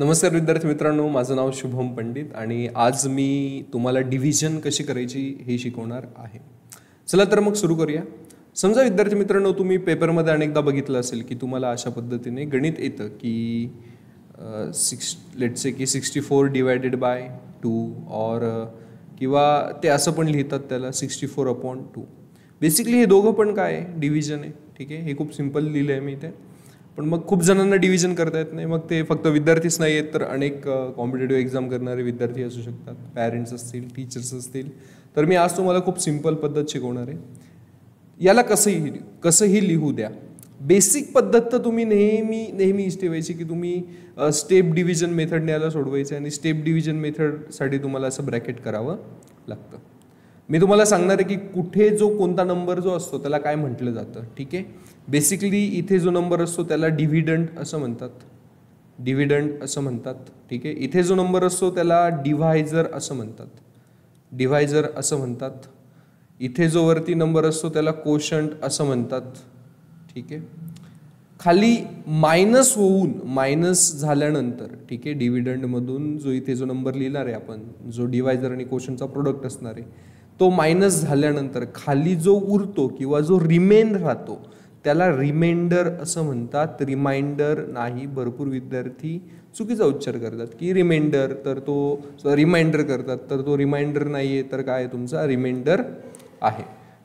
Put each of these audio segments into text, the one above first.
नमस्कार विद्यार्थी मित्रांनो, माझं नाव शुभम पंडित आणि आज मी तुम्हाला डिव्हिजन कशी करायची हे शिकवणार आहे. चला तर मग सुरू करूया. समजा विद्यार्थी मित्रांनो, तुम्ही पेपरमध्ये अनेकदा बघितलं असेल की तुम्हाला अशा पद्धतीने गणित येतं की लेट्स से की 64 डिवायडेड बाय 2 और किंवा ते असं पण लिहितात त्याला 64/2. बेसिकली हे दोघं पण काय आहे, डिव्हिजन आहे. ठीक आहे, हे खूप सिंपल लिहिलं आहे मी इथे. पण मग खूप जणांना डिव्हिजन करता येत नाही. मग ते फक्त विद्यार्थीच नाही आहेत तर अनेक कॉम्पिटेटिव्ह एक्झाम करणारे विद्यार्थी असू शकतात, पॅरेंट्स असतील, टीचर्स असतील. तर मी आज तुम्हाला खूप सिंपल पद्धत शिकवणार आहे. याला कसंही लिहू द्या. बेसिक पद्धत तर तुम्ही नेहमीच ठेवायची की तुम्ही स्टेप डिव्हिजन मेथडने याला सोडवायचं आणि स्टेप डिव्हिजन मेथडसाठी तुम्हाला असं ब्रॅकेट करावं लागतं. मी तुम्हाला सांगणार आहे की कुठे कोणता नंबर जो असतो त्याला काय म्हटलं जातं. ठीक आहे, बेसिकली इथे जो नंबर असतो त्याला डिव्हिडंट असं म्हणतात. ठीक आहे, इथे जो नंबर असतो त्याला डिव्हायझर असं म्हणतात. इथे जो वरती नंबर असतो त्याला कोशंट असं म्हणतात. ठीक आहे, खाली मायनस झाल्यानंतर, ठीक आहे, डिव्हिडंडमधून इथे जो नंबर लिहिणार आहे आपण, जो डिव्हायझर आणि कोशंटचा प्रोडक्ट असणार आहे, तो मायनस झाल्यानंतर खाली जो उरतो किंवा जो रिमेन राहतो त्याला रिमाइंडर असं म्हणतात. रिमाइंडर नाही, भरपूर विद्यार्थी चुकीचा उच्चार करतात की रिमाइंडर, तर तो रिमाइंडर करतात, तर तो रिमाइंडर नाही आहे, तर काय तुमचा रिमाइंडर आहे.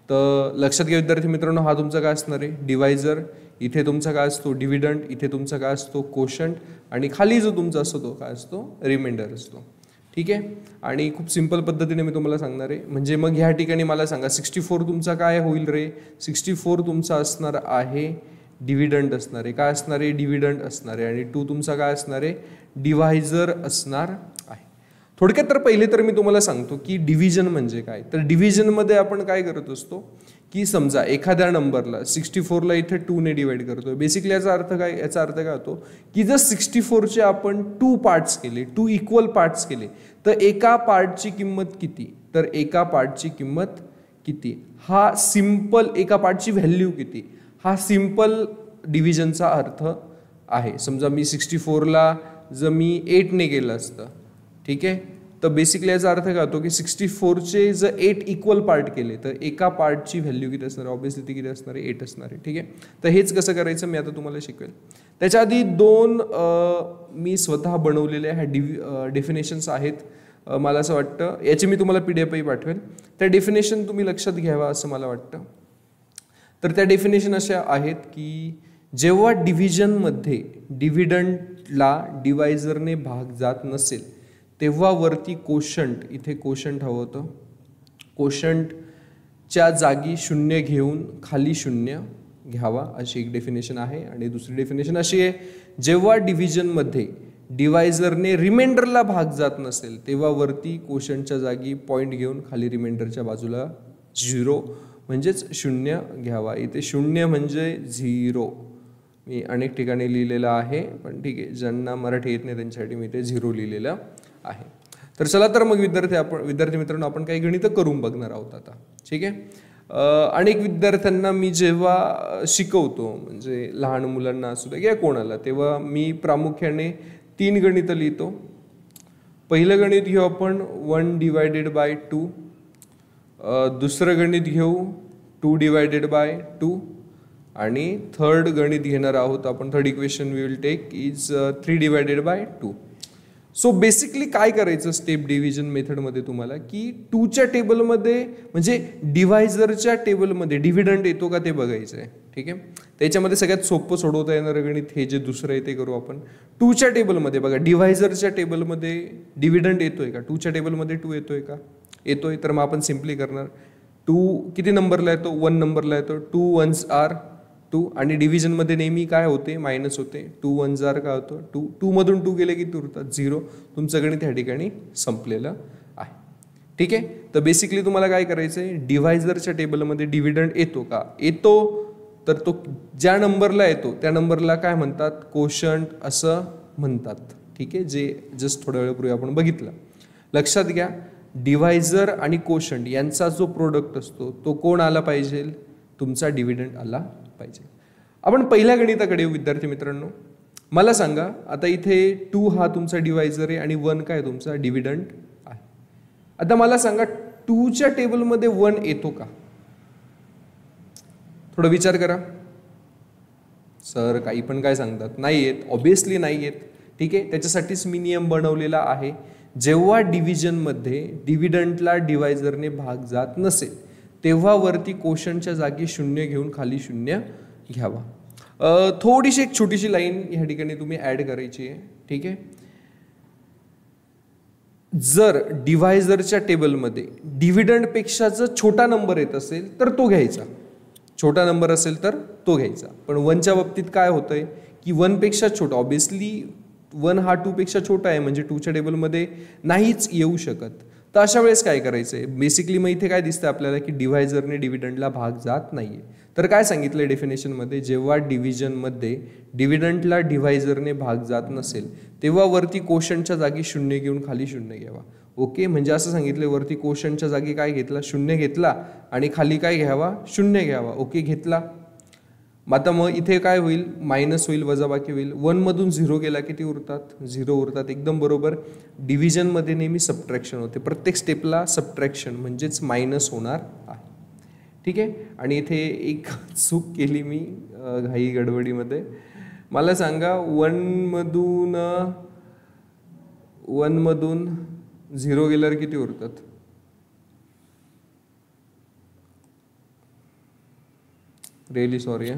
तर लक्षात घ्या विद्यार्थी मित्रांनो, हा तुमचा काय असणार आहे, डिव्हायझर. इथे तुमचा काय असतो, डिव्हिडंड. इथे तुमचा काय असतो, कोशंट. आणि खाली जो तुमचा असतो तो काय असतो, रिमाइंडर असतो. ठीक आहे, आणि खूप सिंपल पद्धतीने मी तुम्हाला सांगणार आहे. म्हणजे मग ह्या ठिकाणी मला सांगा 64 तुमचा काय होईल रे. 64 तुमचा असणार आहे डिव्हिडंड असणार आहे. काय असणार आहे, डिव्हिडंड असणार आहे. आणि 2 तुमचा काय असणार आहे, डिव्हायझर असणार आहे. थोडक्यात तर पहिले तर मी तुम्हाला सांगतो की डिव्हिजन म्हणजे काय. तर डिव्हिजनमध्ये आपण काय करत असतो की समजा एखाद्या नंबरला 64ला इथे 2ने डिवाइड करतोय. बेसिकली याचा अर्थ काय होतो की जर 64चे आपण 2 पार्ट्स केले, 2 इक्वल पार्ट्स केले, तर एका पार्टची किंमत किती, हा सिंपल, एका पार्टची व्हॅल्यू किती, हा सिंपल डिव्हिजनचा अर्थ आहे. समजा मी 64ला जर मी 8ने केलं असतं, ठीक आहे, तर बेसिकली याचा अर्थ काय होतो की 64चे जर 8 इक्वल पार्ट केले तर एका पार्टची व्हॅल्यू किती असणार, ऑब्व्हियसली ती किती असणार आहे, 8 असणार आहे. ठीक आहे, तर हेच कसं करायचं मी आता तुम्हाला शिकवेल. त्याच्या आधी 2 मी स्वतः बनवलेल्या ह्या डेफिनेशन्स आहेत. मला असं वाटतं याची मी तुम्हाला PDF पाठवेल. त्या डेफिनेशन तुम्ही लक्षात घ्यावा असं मला वाटतं. तर त्या डेफिनेशन अशा आहेत की जेव्हा डिव्हिजनमध्ये डिव्हिडंडला डिव्हायझरने भाग जात नसेल तेव्हा वरती कोशंट, इथे कोशंट हवं होतं, कोशंटच्या जागी 0 घेऊन खाली 0 घ्यावा, अशी एक डेफिनेशन आहे. आणि दुसरी डेफिनेशन अशी आहे, जेव्हा डिव्हिजनमध्ये डिव्हायझरने रिमाइंडरला भाग जात नसेल तेव्हा वरती कोशंटच्या जागी पॉईंट घेऊन खाली रिमाइंडरच्या बाजूला 0 म्हणजेच 0 घ्यावा. इथे 0 म्हणजे 0 मी अनेक ठिकाणी लिहिलेलं आहे, पण ठीक आहे, ज्यांना मराठी येत नाही त्यांच्यासाठी मी ते 0 लिहिलेलं आहे. तर चला तर मग विद्यार्थी मित्रांनो, आपण काही गणित करून बघणार आहोत आता. ठीक आहे, अनेक विद्यार्थ्यांना मी जेव्हा शिकवतो, म्हणजे लहान मुलांना असू द्या किंवा कोणाला, तेव्हा मी प्रामुख्याने 3 गणितं लिहितो. पहिलं गणित घेऊ आपण 1 डिवायडेड बाय 2. दुसरं गणित घेऊ 2 डिवायडेड बाय 2. आणि थर्ड गणित घेणार आहोत आपण, third equation we will take is 3 divided by 2. So basically काय करायचं स्टेप डिव्हिजन मेथडमध्ये तुम्हाला की 2च्या टेबलमध्ये, म्हणजे डिव्हायझरच्या टेबलमध्ये डिव्हिडंड येतो का ते बघायचं आहे. ठीक आहे, त्याच्यामध्ये सगळ्यात सोपं सोडवता येणारं गणित हे जे दुसरं आहे ते करू आपण. 2च्या टेबलमध्ये बघा, डिव्हायझरच्या टेबलमध्ये डिव्हिडंड येतोय का, 2च्या टेबलमध्ये 2 येतोय का, येतोय, तर मग आपण सिम्पली करणार 2 किती नंबरला येतो, 1 नंबरला येतो, 2 1s आर 2. आणि डिव्हिजनमध्ये नेहमी काय होते, मायनस होते, 2 1s आर काय होतं 2, 2 मधून 2 गेले की उरतात 0. तुमचं गणित ह्या ठिकाणी संपलेलं आहे. ठीक आहे, तर बेसिकली तुम्हाला काय करायचं आहे, डिव्हायझरच्या टेबलमध्ये डिव्हिडंड येतो का, येतो, तर तो ज्या नंबरला येतो त्या नंबरला काय म्हणतात, कोशंट असं म्हणतात. ठीक आहे, जे जस्ट थोड्या वेळापूर्वी आपण बघितलं. लक्षात घ्या, डिव्हायझर आणि कोशंट यांचा जो प्रोडक्ट असतो तो कोण आला पाहिजे, तुमचा डिव्हिडंड आला पाहिजे. आपण पहिल्या गणिताकडे येऊ विद्यार्थी मित्रांनो. मला सांगा आता इथे 2 हा तुमचा डिवायझर आहे आणि 1 काय तुमचा डिव्हिडंड आहे. आता मला सांगा 2च्या टेबलमध्ये 1 येतो का? थोडं विचार करा. सर काही पण काय सांगतात, नाही येत. ऑब्विसली नाही येत. ठीक आहे, त्याच्यासाठीच मी नियम बनवलेला आहे. जेव्हा डिव्हिजनमध्ये डिव्हिडंडला डिवायझरने भाग जात नसेल तेव्हा वरती कोशंटच्या जागी 0 घेऊन खाली 0 घ्यावा. थोडीशी एक छोटीशी लाईन ह्या ठिकाणी तुम्ही ऍड करायची आहे. ठीक आहे, जर डिवायझरच्या टेबलमध्ये डिव्हिडंडपेक्षा जर छोटा नंबर येत असेल तर तो घ्यायचा, छोटा नंबर असेल तर तो घ्यायचा. पण 1च्या बाबतीत काय होतंय की 1 पेक्षा छोटा, ऑब्विसली 1 हा 2 पेक्षा छोटा आहे म्हणजे 2च्या टेबलमध्ये नाहीच येऊ शकत. तर अशा वेळेस काय करायचंय, बेसिकली मग इथे काय दिसतं आपल्याला की डिव्हायझरने डिव्हिडंडला भाग जात नाहीये. तर काय सांगितलंय डेफिनेशनमध्ये, जेव्हा डिव्हिजनमध्ये डिव्हिडंडला डिव्हायझरने भाग जात नसेल तेव्हा वरती कोशंटच्या जागी 0 घेऊन खाली 0 घ्यावा. ओके, म्हणजे असं सांगितलं वरती कोशंटच्या जागी काय घेतला, 0 घेतला आणि खाली काय घ्यावा, 0 घ्यावा. ओके, घेतला. आता मग इथे काय होईल, मायनस होईल, वजाबाकी होईल. 1 मधून 0 गेला किती उरतात, 0 उरतात. एकदम बरोबर. डिव्हिजनमध्ये नेहमी सबट्रॅक्शन होते, प्रत्येक स्टेपला सबट्रॅक्शन म्हणजेच मायनस होणार आहे. ठीक आहे, आणि इथे एक चूक केली मी घाई गडबडीमध्ये. मला सांगा 1 मधून 0 गेल्यावर किती उरतात, रिअली सॉरी.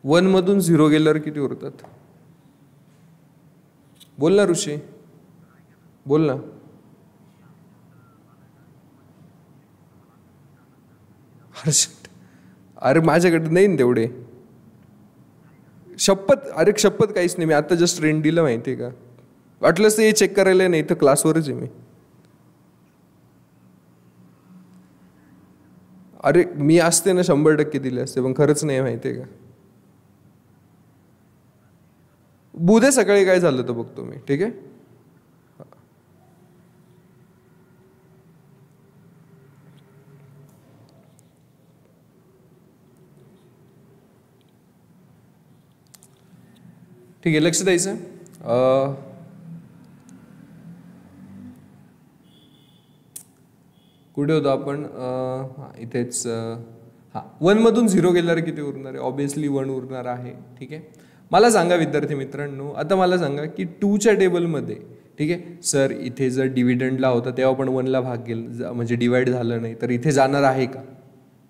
1 मधून 0 गेल्यावर किती उरतात, बोल ना ऋषी, बोल ना. अरे माझ्याकडे नाही ना तेवढे, शपथ, अरे शपथ काहीच नाही. मी आता जस्ट रेंट दिलं माहिती आहे का, वाटलंच ते चेक करायला नाही तर क्लासवरच आहे मी. अरे मी असते ना 100% दिले असते, पण खरंच नाही माहिती आहे का. उद्या सकाळी काय झालं तर बघतो मी. ठीक आहे, ठीक आहे, लक्ष द्यायचं. कुठे होतो आपण, इथेच. हां, 1 मधून 0 गेल्यावर किती उरणार आहे, ऑब्विसली 1 उरणार आहे. ठीक आहे, मला सांगा विद्यार्थी मित्रांनो, आता मला सांगा की 2च्या टेबलमध्ये, ठीक आहे सर, इथे जर डिव्हिडंडला होता तेव्हा पण 1ला भाग गेला म्हणजे डिवाइड झालं नाही तर इथे जाणार आहे का.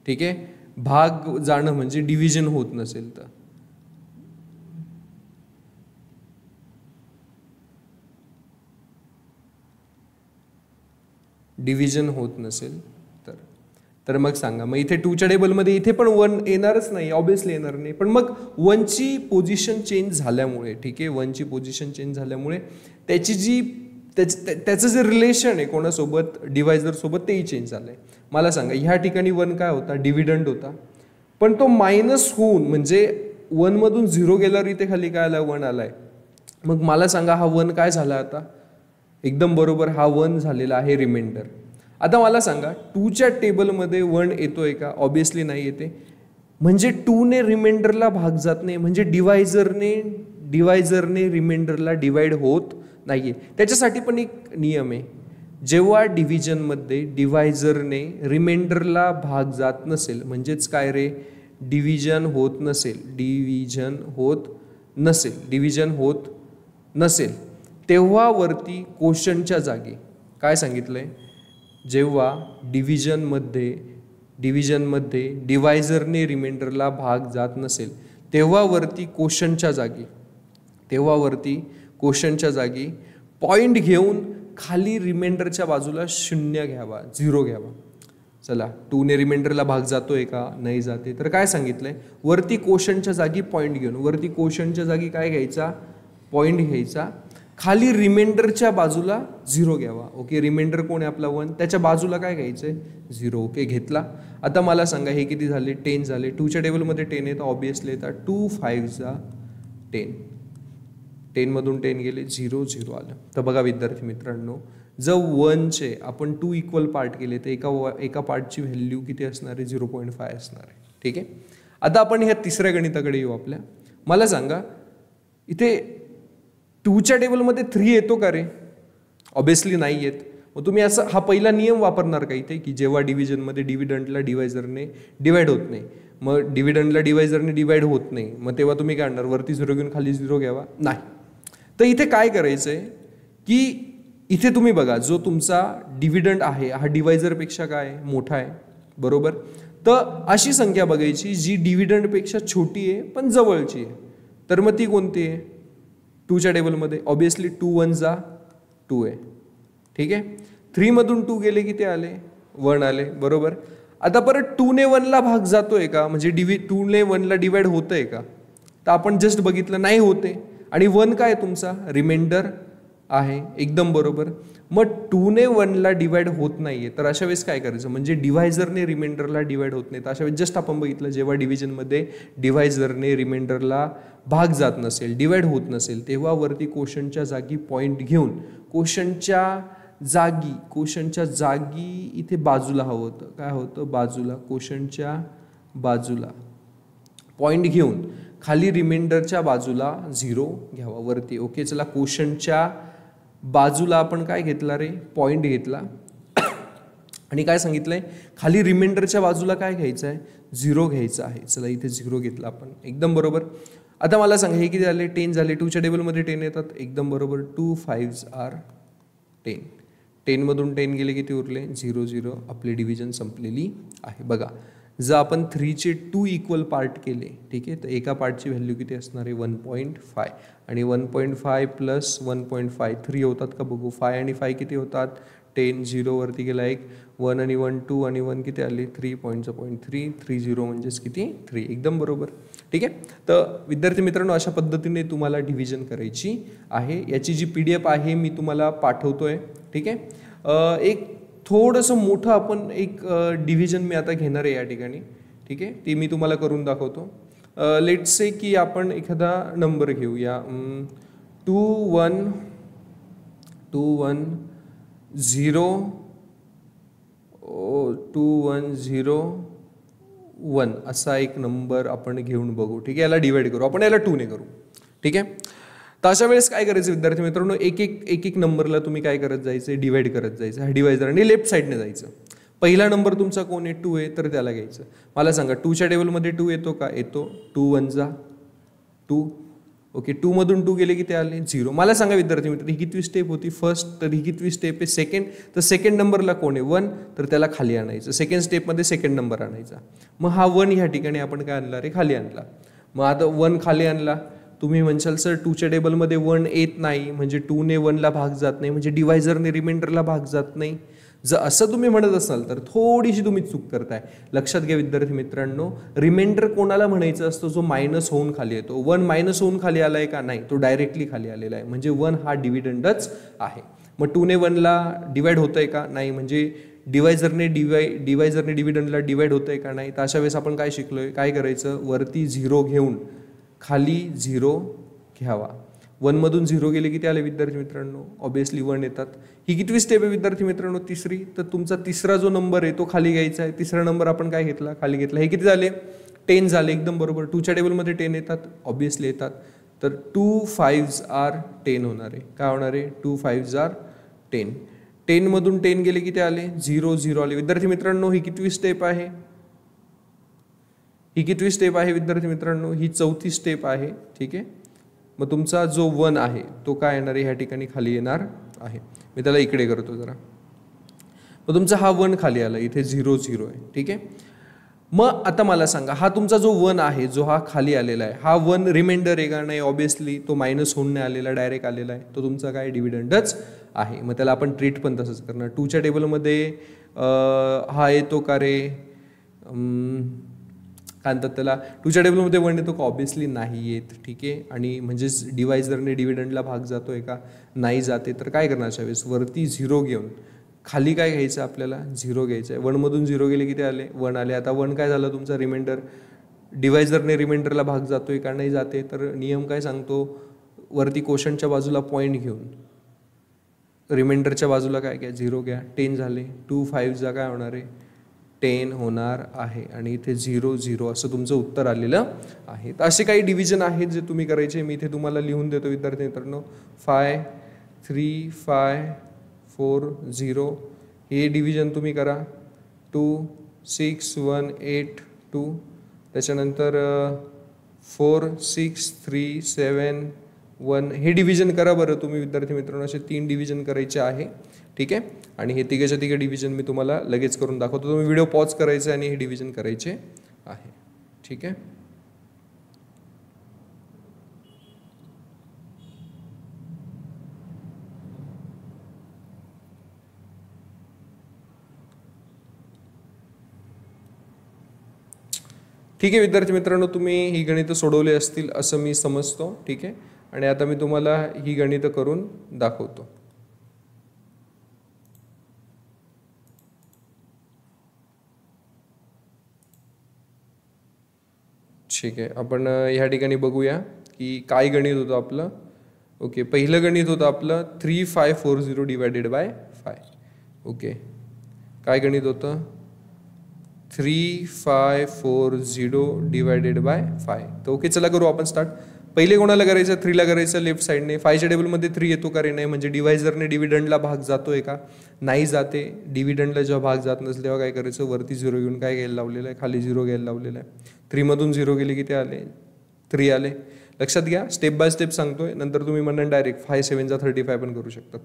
ठीक आहे, भाग जाणं म्हणजे डिव्हिजन होत नसेल तर. डिव्हिजन होत नसेल तर मग सांगा, मग इथे 2च्या टेबलमध्ये इथे पण 1 येणारच नाही, ऑब्विसली येणार नाही. पण मग 1ची पोझिशन चेंज झाल्यामुळे, ठीक आहे, 1ची पोझिशन चेंज झाल्यामुळे त्याचं जे रिलेशन आहे कोणासोबत, डिव्हायझर सोबत, तेही चेंज झालंय. मला सांगा ह्या ठिकाणी 1 काय होता, डिव्हिडंड होता, पण तो मायनस होऊन म्हणजे 1 मधून 0 गेल्यावर इथे खाली काय आला, 1 आलाय. मग मला सांगा हा 1 काय झाला आता, एकदम बरोबर, हा 1 झालेला आहे रिमाइंडर. आता मला सांगा 2च्या टेबलमध्ये 1 येतोय का, ऑब्विसली नाही येते. म्हणजे 2ने रिमाइंडरला भाग जात नाही, म्हणजे डिव्हायझरने रिमाइंडरला डिवाइड होत नाहीये. त्याच्यासाठी पण एक नियम आहे, जेव्हा डिव्हिजनमध्ये डिव्हायझरने रिमाइंडरला भाग जात नसेल, म्हणजेच काय रे, डिव्हिजन होत नसेल तेव्हा वरती कोशंटच्या जागी काय सांगितलंय, जेव्हा डिव्हिजनमध्ये डिव्हायझरने रिमाइंडरला भाग जात नसेल तेव्हा वरती कोशंटच्या जागी पॉइंट घेऊन खाली रिमाइंडरच्या बाजूला 0 घ्यावा, 0 घ्यावा. चला, 2ने रिमाइंडरला भाग जातोय का, नाही जाते, तर काय सांगितलंय, वरती कोशंटच्या जागी पॉइंट घेऊन, वरती कोशंटच्या जागी काय घ्यायचा, पॉइंट घ्यायचा, खाली रिमाइंडरच्या बाजूला 0 घ्यावा. ओके, रिमाइंडर कोण आहे आपला 1, त्याच्या बाजूला काय घ्यायचंय, 0. ओके, घेतला. आता मला सांगा हे किती झाले, 10 झाले. 2च्या टेबलमध्ये 10 येतं, ऑब्विसली येतात. 2 5 10, 10 मधून 10 गेले, 0 0 आलं. तर बघा विद्यार्थी मित्रांनो, जर 1चे आपण 2 इक्वल पार्ट केले तर एका पार्टची व्हॅल्यू किती असणार आहे, 0.5 असणार आहे. ठीक आहे, आता आपण ह्या तिसऱ्या गणिताकडे येऊ आपल्या. मला सांगा इथे 2च्या टेबलमध्ये 3 येतो का रे? ऑब्विसली नाही येत. मग तुम्ही असं हा पहिला नियम वापरणार का इथे की जेव्हा डिव्हिजनमध्ये डिव्हिडंडला डिवायझरने डिवाइड होत नाही, मग डिव्हिडंडला डिवायझरने डिवाइड होत नाही, मग तेव्हा तुम्ही काय करणार? वरती 0 घेऊन खाली 0 घ्यावा? नाही. तर इथे काय करायचं आहे की इथे तुम्ही बघा जो तुमचा डिव्हिडंड आहे हा डिवायझरपेक्षा काय मोठा आहे, बरोबर? तर अशी संख्या बघायची जी डिव्हिडंडपेक्षा छोटी आहे पण जवळची आहे. तर मग ती कोणती आहे? 2च्या टेबलमध्ये ऑब्विसली 2 1 जा 2 आहे, ठीक आहे. 3 मधून 2 गेले किती आले? 1 आले, बरोबर. आता परत 2 ने 1 ला भाग जातोय का? म्हणजे 2 ने 1 ला डिवाइड होतंय का? तर आपण जस्ट बघितलं नाही होते. आणि 1 काय तुमचा रिमाइंडर आहे, एकदम बरोबर. मग 2 ने 1 ला डिवाइड होत नाहीये, तर अशा वेळेस काय करायचं? म्हणजे डिव्हायझरने रिमाइंडरला डिवाइड होत नाही, तर अशा वेळेस जस्ट आपण बघितलं जेव्हा डिव्हिजनमध्ये डिव्हायझरने रिमाइंडरला भाग जात नसेल, डिवाइड होत नसेल, तेव्हा वरती क्वोशंटच्या जागी पॉईंट घेऊन क्वोशंटच्या जागी इथे बाजूला हवं होतं. काय होतं? बाजूला, क्वोशंटच्या बाजूला पॉईंट घेऊन खाली रिमाइंडरच्या बाजूला 0 घ्यावा वरती. ओके, चला क्वोशंटच्या बाजूला आपण काय घेतला रे? पॉईंट घेतला. आणि काय सांगितलंय? खाली रिमाइंडरच्या बाजूला काय घ्यायचं आहे? 0 घ्यायचं आहे. चला इथे 0 घेतला आपण, एकदम बरोबर. आता मला सांगा हे किती झाले? 10 झाले. 2च्या टेबलमध्ये 10 येतात, एकदम बरोबर. 2 5s are 10. 10 मधून 10 गेले किती उरले? 0 0. आपली डिव्हिजन संपलेली आहे. बघा जर आपण 3चे 2 इक्वल पार्ट केले, ठीक आहे, तर एका पार्टची व्हॅल्यू किती असणार आहे? 1.5. आणि 1.5 प्लस 1.5 3 होतात का बघू? 5 आणि 5 किती होतात? 10. 0 वरती गेला एक, 1 आणि 1 2 आणि 1 किती आले? 3. पॉईंटचं पॉईंट 3. 3 0 म्हणजेच किती? 3. एकदम बरोबर, ठीक आहे. तर विद्यार्थी मित्रांनो अशा पद्धतीने तुम्हाला डिव्हिजन करायची आहे. याची जी PDF आहे मी तुम्हाला पाठवतोय, ठीक आहे. एक थोडंसं मोठं आपण एक डिव्हिजन मी आता घेणार आहे या ठिकाणी, ठीक आहे. ती मी तुम्हाला करून दाखवतो. लेट्स से की आपण एखादा नंबर घेऊया 2 1 0 2 1 0 1 असा एक नंबर आपण घेऊन बघू, ठीक आहे. याला डिवाइड करू आपण, याला 2 ने करू, ठीक आहे. तर अशा वेळेस काय करायचं विद्यार्थी मित्रांनो? एक एक नंबरला तुम्ही काय करत जायचं? डिवाइड करत जायचं. हा डिवायझर आणि लेफ्ट साईडने जायचं. पहिला नंबर तुमचा कोण आहे? 2 आहे, तर त्याला घ्यायचं. मला सांगा 2च्या टेबलमध्ये 2 येतो का? येतो. 2 1 जा 2. ओके, 2 मधून 2 गेले किती आले? 0. मला सांगा विद्यार्थी मित्र ही कितवी स्टेप होती? फर्स्ट. तर ही कितवी स्टेप आहे? सेकंड. तर सेकंड नंबरला कोण आहे? 1, तर त्याला खाली आणायचं. सेकंड स्टेपमध्ये सेकंड नंबर आणायचा. मग हा 1 ह्या ठिकाणी आपण काय आणला रे? खाली आणला. मग आता 1 खाली आणला. तुम्ही म्हणशाल सर 2च्या टेबलमध्ये 1 येत नाही, म्हणजे 2 ने 1 ला भाग जात नाही, म्हणजे डिव्हायझरने रिमाइंडरला भाग जात नाही. जर असं तुम्ही म्हणत असाल तर थोडीशी तुम्ही चूक करताय. लक्षात घ्या विद्यार्थी मित्रांनो, रिमाइंडर कोणाला म्हणायचं असतं? जो मायनस होऊन खाली येतो. 1 मायनस होऊन खाली आलाय का? नाही, तो डायरेक्टली खाली आलेला आहे, म्हणजे 1 हा डिव्हिडंडच आहे. मग 2 ने 1 ला डिवाइड होतंय का? नाही, म्हणजे डिव्हायझरने डिव्हिडंडला डिवाइड होतंय का? नाही. तर अशा वेळेस आपण काय शिकलोय? काय करायचं? वरती 0 घेऊन खाली 0 घ्यावा. 1 मधून 0 गेले किती आले विद्यार्थी मित्रांनो? ऑब्विसली 1 येतात. ही कितवी स्टेप आहे विद्यार्थी मित्रांनो? तिसरी. तर तुमचा तिसरा जो नंबर आहे तो खाली घ्यायचा आहे. तिसरा नंबर आपण काय घेतला? खाली घेतला. हे किती झाले? 10 झाले, एकदम बरोबर. 2च्या टेबलमध्ये 10 येतात, ऑब्विसली येतात. तर 2 5s are 10 होणार आहे. काय होणार आहे? 2 5s are 10. 10 मधून 10 गेले किती आले? 0 0 आले. विद्यार्थी मित्रांनो ही कितवी स्टेप आहे? ही कितवी स्टेप आहे विद्यार्थी मित्रांनो? ही 4थी स्टेप आहे, ठीक आहे. मग तुमचा जो 1 आहे तो काय येणार आहे? ह्या ठिकाणी खाली येणार आहे. मी त्याला इकडे करतो जरा. मग तुमचा हा 1 खाली आला, इथे 0 0 आहे, ठीक आहे. मग आता मला सांगा हा तुमचा जो 1 आहे, जो हा खाली आलेला आहे, हा 1 रिमाइंडर आहे का? नाही, ऑब्विसली तो मायनस होऊन नाही आलेला, डायरेक्ट आलेला आहे. तो तुमचा काय? डिव्हिडंडच आहे. मग त्याला आपण ट्रीट पण तसंच करणार. 2च्या टेबलमध्ये हा येतो का रे? काय म्हणतात त्याला? 2च्या टेबलमध्ये 1 येतो का? ऑब्विसली नाही येत, ठीक आहे. आणि म्हणजेच डिव्हायझरने डिव्हिडंडला भाग जातोय का? नाही जाते. तर काय करणार अशा वेळेस? वरती 0 घेऊन खाली काय घ्यायचं? आपल्याला 0 घ्यायचं आहे. 1 मधून 0 गेले किती आले? 1 आले. आता 1 काय झालं तुमचा? रिमाइंडर. डिव्हायझरने रिमाइंडरला भाग जातोय का? नाही जाते. तर नियम काय सांगतो? वरती क्वोशंटच्या बाजूला पॉईंट घेऊन रिमाइंडरच्या बाजूला काय घ्या? 0 घ्या. 10 झाले. 2 5 जा काय होणार आहे? 10 होणार आहे आणि इथे 0 0 असं तुमचं उत्तर आलेलं आहे. तर असे काही डिव्हिजन आहेत जे तुम्ही करायचे. मी इथे तुम्हाला लिहून देतो विद्यार्थी मित्रांनो. 5 3 5 4 0 हे डिव्हिजन तुम्ही करा. 2 6 1 8 2 त्याच्यानंतर 4 6 3 7 1 हे डिव्हिजन करा बरं तुम्ही विद्यार्थी मित्रांनो. असे 3 डिव्हिजन करायचे आहे. ठीक आहे. आणि हे तिघेच्या तिघे डिव्हिजन मी तुम्हाला लगेच करून दाखवतो. तुम्ही व्हिडिओ पॉज करायचा आणि हे डिव्हिजन करायचे आहे. ठीक आहे. ठीक आहे विद्यार्थी मित्रांनो, तुम्ही ही गणितं सोडवली असतील असं मी समजतो. ठीक आहे. आणि आता मी तुम्हाला ही गणितं करून दाखवतो. ठीक आहे. आपण ह्या ठिकाणी बघूया की काय गणित होतं आपलं. ओके, पहिलं गणित होतं आपलं 3540 डिवायडेड बाय 5. ओके, काय गणित होतं 3540 डिवायडेड बाय 5. तर ओके, चला करू आपण स्टार्ट. पहिले कोणाला करायचं, 3ला करायचं लेफ्ट साईडने. 5च्या टेबलमध्ये 3 येतो का रे, नाही. म्हणजे डिवायझरने डिव्हिडंडला भाग जातोय का, नाही जाते. डिव्हिडंडला जेव्हा भाग जात नसेल तेव्हा काय करायचं, वरती 0 घेऊन काय घ्यायला लावलेलं आहे, खाली 0 घ्यायला लावलेलं आहे. 3 मधून 0 गेले किती आले, 3 आले. लक्षात घ्या, स्टेप बाय स्टेप सांगतोय. नंतर तुम्ही म्हणाल डायरेक्ट 5 7 35 पण करू शकतात.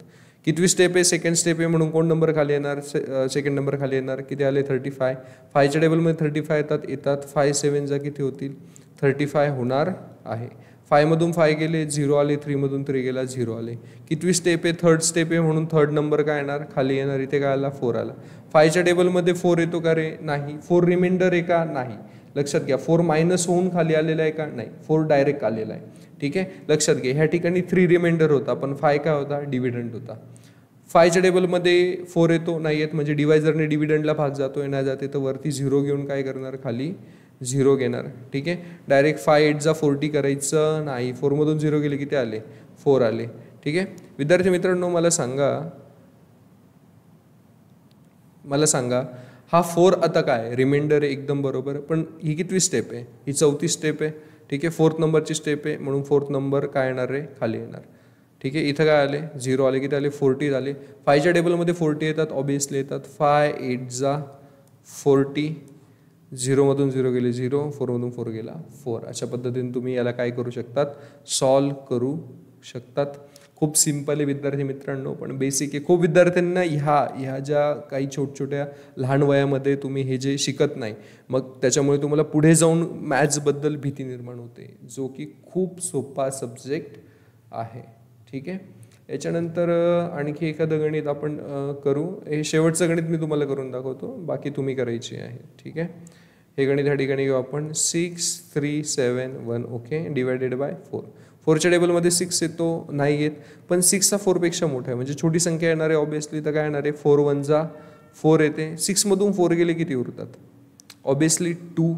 कितवी स्टेप आहे, सेकंड स्टेप आहे, म्हणून कोण नंबर खाली येणार, सेकंड नंबर खाली येणार. किती आले 35. 5च्या टेबलमध्ये 35 येतात. 5 7 किती होतील 35 होणार आहे. 5 मधून 5 गेले 0 आले. 3 मधून 3 गेला 0 आले. कितवी स्टेप आहे, थर्ड स्टेप आहे, म्हणून थर्ड नंबर काय येणार, खाली येणार. इथे काय आला 4 आला. 5च्या टेबलमध्ये 4 येतो का रे, नाही. 4 रिमाइंडर आहे का, नाही. लक्षात घ्या, 4 मायनस होऊन खाली आलेला आहे का, नाही. 4 डायरेक्ट आलेला आहे. ठीक आहे. लक्षात घ्या, ह्या ठिकाणी 3 रिमाइंडर होता, पण 5 काय होता, डिव्हिडंड होता. 5च्या टेबलमध्ये 4 येतो, नाही येत. म्हणजे डिवायझरने डिव्हिडंडला भाग जातोय, नाही जाते. तर वरती 0 घेऊन काय करणार, खाली 0 घेणार. ठीक आहे. डायरेक्ट 5 8 40 करायचं नाही. 4 मधून 0 गेले किती आले, 4 आले. ठीक आहे. विद्यार्थी मित्रांनो, मला सांगा हा 4 आता काय रिमाइंडर आहे, एकदम बरोबर. पण ही कितवी स्टेप आहे, ही 4थी स्टेप आहे. ठीक आहे. 4th नंबरची स्टेप आहे, म्हणून 4th नंबर काय येणार आहे, खाली येणार. ठीक आहे. इथं काय आले, 0 आले. किती आले, 40 आले. 5च्या टेबलमध्ये 40 येतात, ऑब्विसली येतात. 5 8 40. 0 मधून 0 गेले 0, 4 मधून 4 गेला 4. अशा पद्धतीने तुम्ही याला काय करू शकतात, सॉल्व करू शकतात. खूप सिंपल आहे विद्यार्थी मित्रांनो, पण बेसिक आहे. खूप विद्यार्थ्यांना ह्या ज्या काही छोट्या लहान वयामध्ये तुम्ही हे जे शिकत नाही, मग त्याच्यामुळे तुम्हाला पुढे जाऊन मॅथ्सबद्दल भीती निर्माण होते, जो की खूप सोपा सब्जेक्ट आहे. ठीक आहे. याच्यानंतर आणखी एखादं गणित आपण करू. हे शेवटचं गणित मी तुम्हाला करून दाखवतो, बाकी तुम्ही करायची आहे. ठीक आहे. हे गणित ह्या ठिकाणी घेऊ आपण. 6 3 7 1. Okay, divided by 4. 4च्या टेबलमध्ये 6 येतो, नाही येत. पण 6 हा 4 पेक्षा मोठा आहे, म्हणजे छोटी संख्या येणार आहे ऑब्विसली. तर काय येणार आहे, 4 1 4 येते. 6 मधून 4 गेले किती उरतात, ऑब्विसली 2.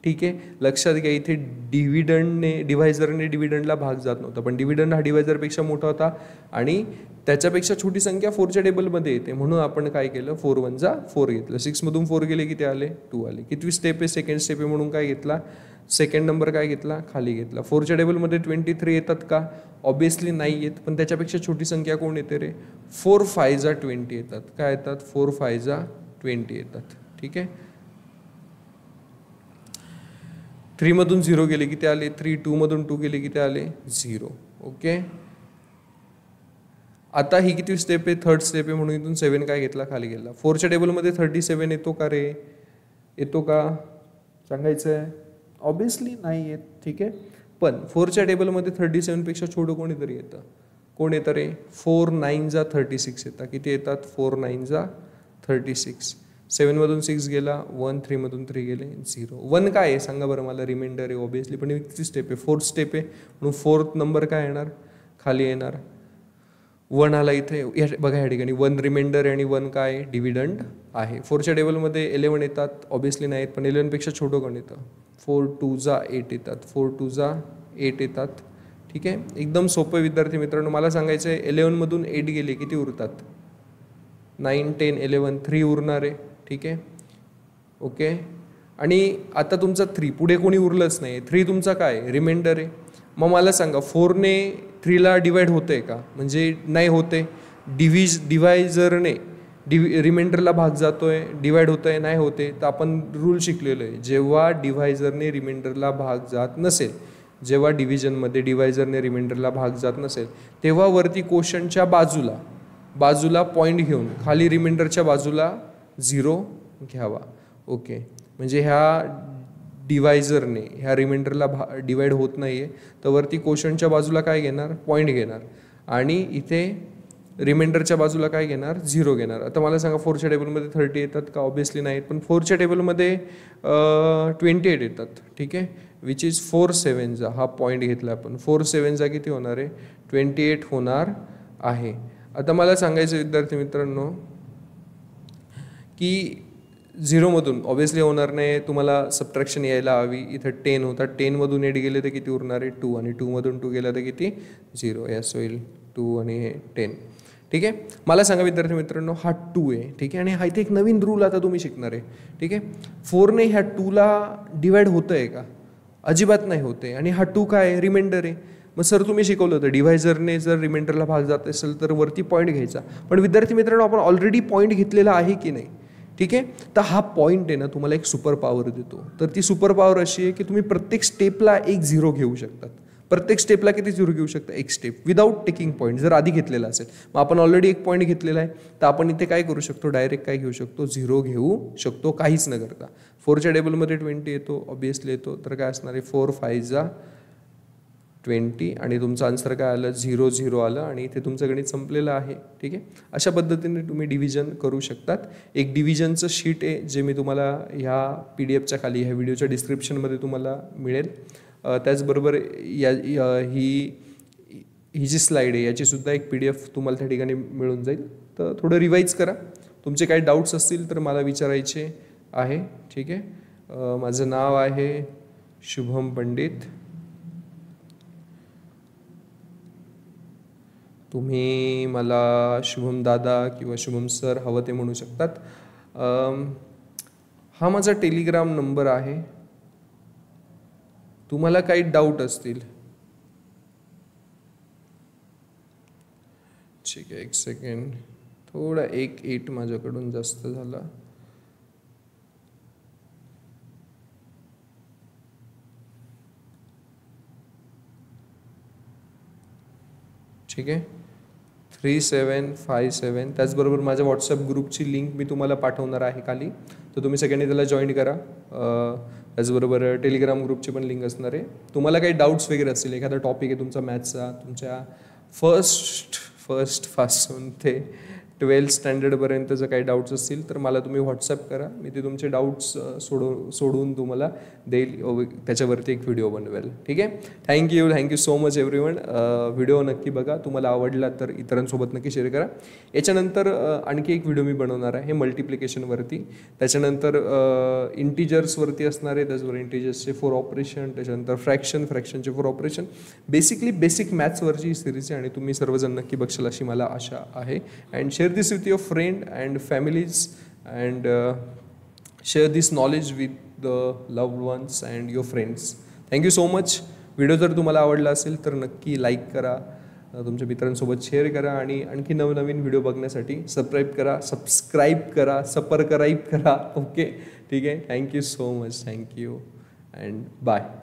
ठीक आहे. लक्षात घ्या, इथे डिव्हायझरने डिव्हिडंडला भाग जात नव्हता, पण डिव्हिडंड हा डिव्हायझरपेक्षा मोठा होता आणि त्याच्यापेक्षा छोटी संख्या 4च्या टेबलमध्ये येते, म्हणून आपण काय केलं, 4 1 4 घेतलं. 6 मधून 4 गेले किती आले, 2 आले. कितवी स्टेप आहे, सेकंड स्टेप आहे, म्हणून काय घेतला, सेकंड नंबर काय घेतला, खाली घेतला. 4च्या टेबलमध्ये 23 येतात का, ऑब्विसली नाही येत. पण त्याच्यापेक्षा छोटी संख्या कोण येते रे, 4 5 20 येतात. काय येतात, 4 5 20 येतात. ठीक आहे. 3 मधून 0 गेले किती आले, 3. 2 मधून 2 गेले किती आले, 0. ओके. आता ही किती स्टेप आहे, थर्ड स्टेप आहे, म्हणून इथून 7 काय घेतला, खाली गेला. 4च्या टेबलमध्ये 37 येतो का रे, येतो का, सांगायचं आहे, ऑब्विसली नाही येत. ठीक आहे. पण 4च्या टेबलमध्ये 37 पेक्षा छोटं कोणीतरी येतं. कोण येतं रे, 4 9 36 येतात. किती येतात, 4 9 36. 7 मधून 6 गेला 1, 3 मधून 3 गेले 0. 1 काय आहे सांगा बरं मला, रिमाइंडर आहे ऑब्विसली. पण किती स्टेप आहे, 4th स्टेप आहे, म्हणून 4th नंबर काय येणार, खाली येणार. 1 आला इथे बघा, या ठिकाणी 1 रिमाइंडर आणि 1 काय डिव्हिडंड आहे. 4च्या टेबलमध्ये 11 येतात, ऑब्विसली नाहीत. पण 11 पेक्षा छोटं कोण येतं, 4 2 8 येतात. 4 2 8 येतात. ठीक आहे. एकदम सोपं विद्यार्थी मित्रांनो. मला सांगायचं आहे, 11 मधून 8 गेले किती उरतात, 9 10 11 3 उरणार आहे. ठीक आहे. ओके. आणि आता तुमचा 3 पुढे कोणी उरलंच नाही. 3 तुमचा काय रिमाइंडर आहे. मग मला सांगा 4ने 3ला डिवाइड होतंय का? म्हणजे नाही होते. डिवायझरने रिमाइंडरला भाग जातोय, डिवाइड होतोय, नाही होते. तर आपण रूल शिकलेलो आहे, जेव्हा डिव्हायझरने रिमाइंडरला भाग जात नसेल, जेव्हा डिव्हिजनमध्ये डिव्हायझरने रिमाइंडरला भाग जात नसेल, तेव्हा वरती क्वोशंटच्या बाजूला पॉईंट घेऊन खाली रिमाइंडरच्या बाजूला 0 घ्यावा. ओके. म्हणजे ह्या डिव्हायझरने ह्या रिमाइंडरला डिवाइड होत नाही आहे, तर वरती क्वोशंटच्या बाजूला काय घेणार? पॉईंट घेणार. आणि इथे रिमाइंडरच्या बाजूला काय घेणार? 0 घेणार. आता मला सांगा 4च्या टेबलमध्ये 30 येतात का? ऑब्व्हियसली नाहीत. पण 4च्या टेबलमध्ये 28 येतात. ठीक आहे. विच इज 4 7 हा पॉईंट घेतला आपण. 4 7 किती होणार आहे? 28 होणार आहे. आता मला सांगायचं विद्यार्थी मित्रांनो की 0मधून ऑब्व्हियसली होणार नाही, तुम्हाला सबट्रॅक्शन यायला हवी. इथं 10 होता, 10मधून 8 गेले तर किती उरणार आहे? 2. आणि 2मधून 2 गेला तर किती? 0. यास होईल 2 आणि हे 10. ठीक आहे. मला सांगा विद्यार्थी मित्रांनो, हा 2 आहे. ठीक आहे. आणि हा इथे एक नवीन रूल आता तुम्ही शिकणार आहे. ठीक आहे. 4ने ह्या 2ला डिवाइड होतं आहे का? अजिबात नाही होते. आणि हा 2 काय आहे? रिमाइंडर आहे. मग सर तुम्ही शिकवलं होतं डिव्हायझरने जर रिमाइंडरला भाग जात असेल तर वरती पॉईंट घ्यायचा. पण विद्यार्थी मित्रांनो, आपण ऑलरेडी पॉईंट घेतलेला आहे की नाही? ठीक आहे. तर हा पॉईंट आहे ना, तुम्हाला एक सुपर पॉवर देतो. तर ती सुपर पॉवर अशी आहे की तुम्ही प्रत्येक स्टेपला एक 0 घेऊ शकतात. प्रत्येक स्टेपला किती 0 घेऊ शकता? एक स्टेप विदाऊट टेकिंग पॉईंट, जर आधी घेतलेला असेल. मग आपण ऑलरेडी एक पॉईंट घेतलेला आहे, तर आपण इथे काय करू शकतो? डायरेक्ट काय घेऊ शकतो? 0 घेऊ शकतो, काहीच न करता. 4च्या टेबलमध्ये 20 येतो, ऑब्व्हियसली येतो. तर काय असणार आहे? 4 5 20 आणि तुमचं आन्सर काय आलं? 0 0 आलं. आणि इथे तुमचं गणित संपलेलं आहे. ठीक आहे. अशा पद्धतीने तुम्ही डिव्हिजन करू शकतात. एक डिव्हिजनचं शीट आहे जे मी तुम्हाला ह्या PDF खाली ह्या व्हिडिओच्या डिस्क्रिप्शनमध्ये तुम्हाला मिळेल. त्याचबरोबर ही जी स्लाईड आहे याची सुद्धा एक PDF तुम्हाला त्या ठिकाणी मिळून जाईल. तर थोडं रिवाईज करा. तुमचे काही डाऊट्स असतील तर मला विचारायचे आहे. ठीक आहे. माझं नाव आहे शुभम पंडित. तुम्ही मला शुभम दादा किंवा शुभम सर हवं ते म्हणू शकतात. हा माझा टेलिग्राम नंबर आहे. तुम्हाला काही डाऊट असतील, ठीक आहे, एक सेकंड, थोडा 1 माझ्याकडून जास्त झाला. ठीक आहे. 3757. त्याचबरोबर माझ्या व्हॉट्सअप ग्रुपची लिंक मी तुम्हाला पाठवणार आहे खाली, तर तुम्ही सगळ्यांनी त्याला जॉईन करा. त्याचबरोबर टेलिग्राम ग्रुपची पण लिंक असणार आहे. तुम्हाला काही डाऊट्स वगैरे असतील, एखादा टॉपिक आहे तुमचा मॅथ्सचा, तुमच्या फर्स्ट पासून ते 12th स्टँडर्डपर्यंत जर काही डाऊट्स असतील तर मला तुम्ही व्हॉट्सअप करा. मी ते तुमचे डाऊट्स सोडवून तुम्हाला देईल, त्याच्यावरती एक व्हिडिओ बनवेल. ठीक आहे. Thank you so much everyone. Video नक्की बघा. तुम्हाला आवडला तर इतरांसोबत नक्की शेअर करा. याच्यानंतर आणखी एक व्हिडिओ मी बनवणार आहे मल्टिप्लिकेशनवरती. त्याच्यानंतर इंटिजर्सवरती असणार आहे. त्याचबरोबर इंटिजर्सचे 4 ऑपरेशन, त्याच्यानंतर फ्रॅक्शनचे 4 ऑपरेशन. बेसिक मॅथ्सवरची ही सिरीज आहे आणि तुम्ही सर्वजण नक्की बघशाल अशी मला आशा आहे. And share this with your friend and families and share this knowledge with the loved ones and your friends. Thank you so much. Video जर तुम्हाला आवडला असेल तर नक्की लाईक करा, तुमच्या मित्रांसोबत शेअर करा आणि आणखी नवनवीन व्हिडिओ बघण्यासाठी सबस्क्राईब करा. ओके. ठीक आहे. Thank you so much. Thank you and bye.